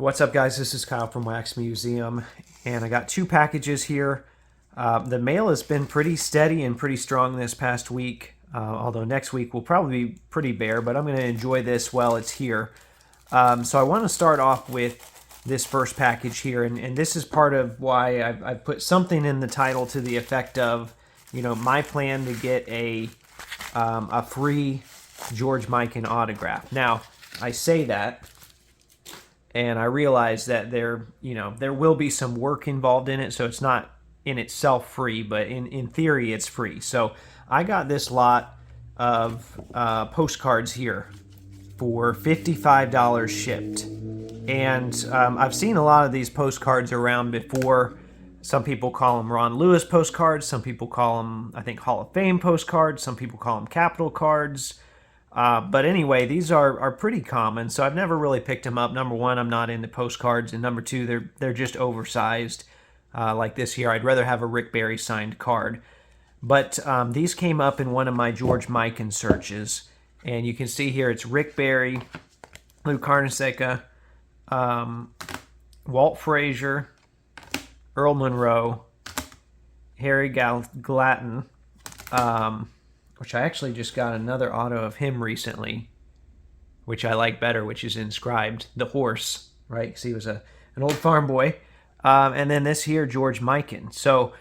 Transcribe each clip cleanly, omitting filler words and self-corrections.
What's up, guys? This is Kyle from Wax Museum, and I got two packages here. The mail has been pretty steady and pretty strong this past week, although next week will probably be pretty bare, but I'm going to enjoy this while it's here. So I want to start off with this first package here, and this is part of why I've put something in the title to the effect of, my plan to get a free George Mikan autograph. Now, I say that, and I realize that there will be some work involved in it, so it's not in itself free, but in theory it's free. So I got this lot of postcards here for $55 shipped. And I've seen a lot of these postcards around before. Some people call them Ron Lewis postcards. Some people call them, I think, Hall of Fame postcards. Some people call them Capitol cards. But anyway, these are pretty common, so I've never really picked them up. Number one, I'm not into postcards, and number two, they're just oversized. Like this here, I'd rather have a Rick Barry signed card. But these came up in one of my George Mikan searches, and you can see here it's Rick Barry, Lou Carnesecca, Walt Frazier, Earl Monroe, Harry Glatton, which I actually just got another auto of him recently, which I like better, which is inscribed, the horse, right? Because he was an old farm boy. And then this here, George Mikan. So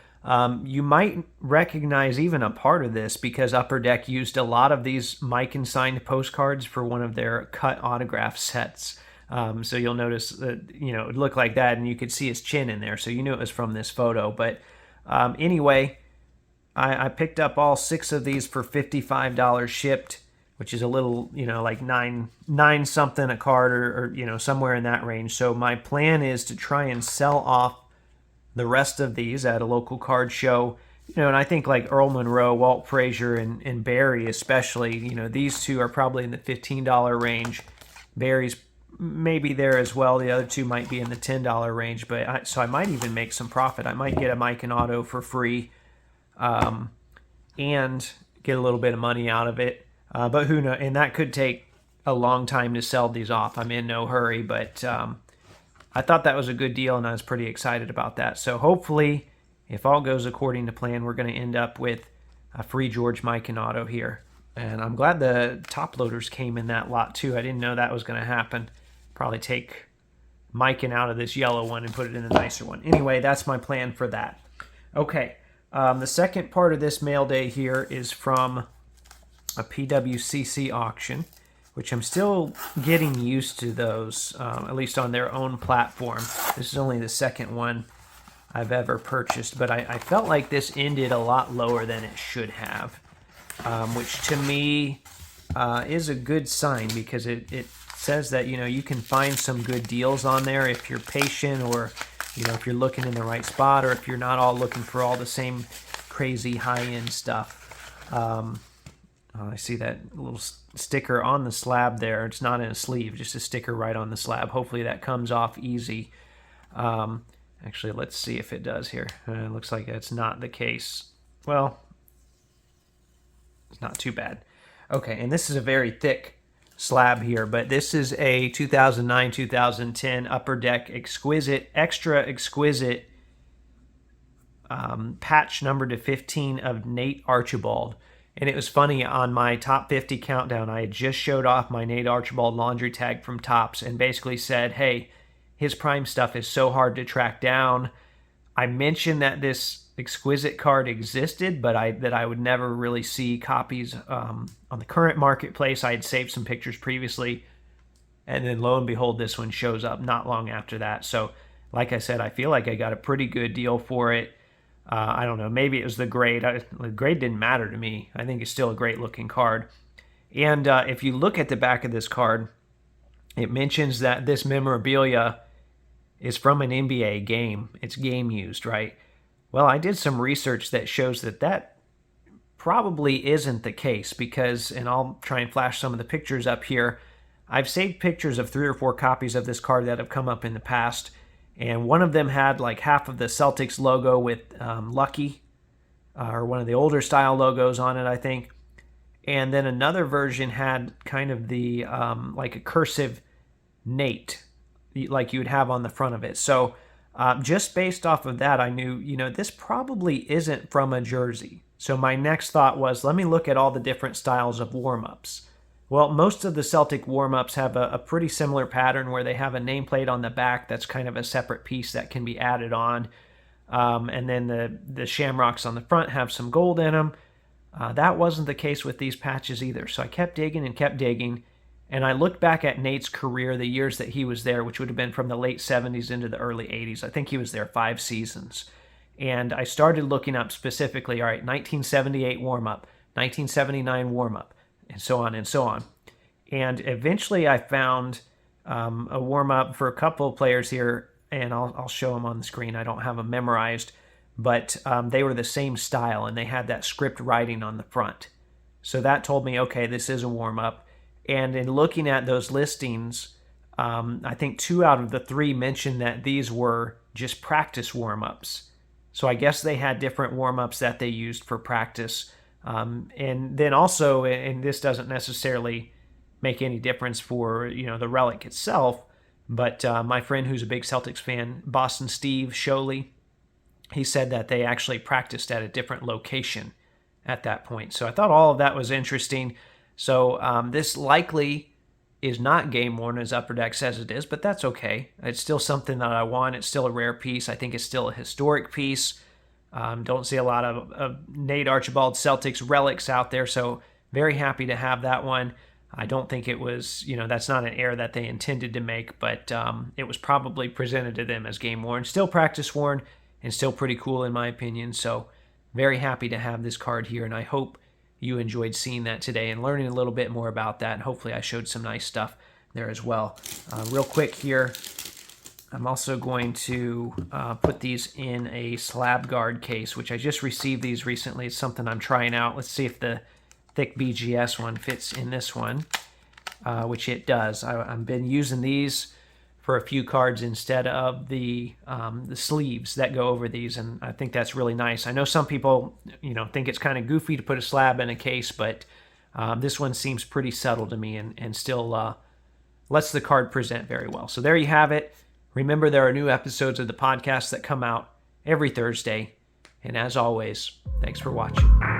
you might recognize even a part of this because Upper Deck used a lot of these Mikan signed postcards for one of their cut autograph sets. So you'll notice that, it would look like that, and you could see his chin in there. So you knew it was from this photo. But anyway, I picked up all 6 of these for $55 shipped, which is a little, like nine something a card or somewhere in that range. So my plan is to try and sell off the rest of these at a local card show. And I think like Earl Monroe, Walt Frazier, and Barry especially, these two are probably in the $15 range. Barry's maybe there as well. The other two might be in the $10 range, but so I might even make some profit. I might get a Mikan auto for free. And get a little bit of money out of it. But who knows? And that could take a long time to sell these off. I'm in no hurry, but I thought that was a good deal, and I was pretty excited about that. So hopefully, if all goes according to plan, we're going to end up with a free George Mikan auto here. And I'm glad the top loaders came in that lot, too. I didn't know that was going to happen. Probably take Mikan out of this yellow one and put it in the nicer one. Anyway, that's my plan for that. Okay. The second part of this mail day here is from a PWCC auction, which I'm still getting used to those, at least on their own platform. This is only the second one I've ever purchased, but I felt like this ended a lot lower than it should have, which to me is a good sign because it says that, you can find some good deals on there if you're patient, or if you're looking in the right spot, or if you're not all looking for all the same crazy high-end stuff. I see that little sticker on the slab there. It's not in a sleeve, just a sticker right on the slab. Hopefully that comes off easy. Actually, let's see if it does here. It looks like that's not the case. Well, it's not too bad. Okay, and this is a very thick slab here, but this is a 2009-2010 Upper Deck Exquisite, Extra Exquisite patch number to 15 of Nate Archibald. And it was funny, on my top 50 countdown, I had just showed off my Nate Archibald laundry tag from Topps and basically said, hey, his prime stuff is so hard to track down. I mentioned that this Exquisite card existed, but that I would never really see copies on the current marketplace. I had saved some pictures previously, and then lo and behold, this one shows up not long after that. So, like I said, I feel like I got a pretty good deal for it. I don't know, maybe it was the grade. The grade didn't matter to me. I think it's still a great-looking card. And if you look at the back of this card, it mentions that this memorabilia is from an NBA game. It's game used, right? Well, I did some research that shows that probably isn't the case because, and I'll try and flash some of the pictures up here, I've saved pictures of 3 or 4 copies of this card that have come up in the past, and one of them had like half of the Celtics logo with Lucky, or one of the older style logos on it, I think, and then another version had kind of the like a cursive Nate like you would have on the front of it. So just based off of that, I knew, this probably isn't from a jersey. So my next thought was, let me look at all the different styles of warm-ups. Well, most of the Celtic warm-ups have a pretty similar pattern where they have a nameplate on the back that's kind of a separate piece that can be added on. And then the shamrocks on the front have some gold in them. That wasn't the case with these patches either. So I kept digging and kept digging. And I looked back at Nate's career, the years that he was there, which would have been from the late 70s into the early 80s. I think he was there 5 seasons. And I started looking up specifically, all right, 1978 warm-up, 1979 warm-up, and so on and so on. And eventually I found a warm-up for a couple of players here, and I'll show them on the screen. I don't have them memorized, but they were the same style, and they had that script writing on the front. So that told me, okay, this is a warm-up. And in looking at those listings, I think 2 out of the 3 mentioned that these were just practice warm-ups. So I guess they had different warm-ups that they used for practice. And then also, and this doesn't necessarily make any difference for, the relic itself, but my friend who's a big Celtics fan, Boston Steve Sholey, he said that they actually practiced at a different location at that point. So I thought all of that was interesting. So this likely is not game worn as Upper Deck says it is, but that's okay. It's still something that I want. It's still a rare piece. I think it's still a historic piece. Don't see a lot of Nate Archibald Celtics relics out there, so very happy to have that one. I don't think it was, that's not an error that they intended to make, but it was probably presented to them as game worn. Still practice worn and still pretty cool in my opinion, so very happy to have this card here, and I hope you enjoyed seeing that today and learning a little bit more about that. And hopefully I showed some nice stuff there as well. Real quick here, I'm also going to put these in a slab guard case, which I just received these recently. It's something I'm trying out. Let's see if the thick BGS one fits in this one, which it does. I've been using these for a few cards instead of the sleeves that go over these, and I think that's really nice. I know some people, think it's kind of goofy to put a slab in a case, but this one seems pretty subtle to me and still lets the card present very well. So there you have it. Remember, there are new episodes of the podcast that come out every Thursday, and as always, thanks for watching.